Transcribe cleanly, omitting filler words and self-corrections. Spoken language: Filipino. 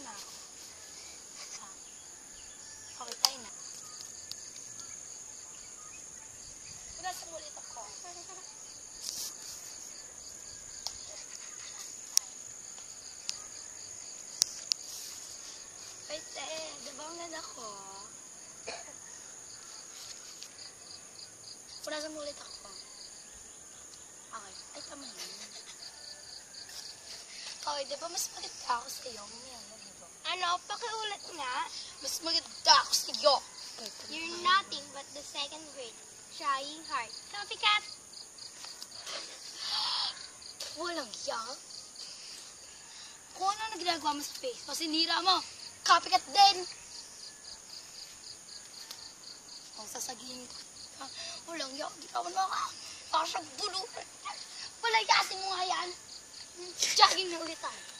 na ako. Okay, tayo na. Punasan ulit ako. Wait, diba ang ganda ko? Punasan mo ulit ako. Okay, ay tama yun. Okay, diba mas maganda ako sa'yo? Ano, pakiulit nga. Mas maganda ako sa'yo. You're nothing but the second grade. Trying hard. Copycat! Walang yak. Kung ano na ginagawa mo sa face, pasinira mo. Copycat din. Kung sasagihin ko, walang yak. Ginawan mo ako. Baka siya bulutan. Palayasin mo nga yan. Jogging na ulit tayo.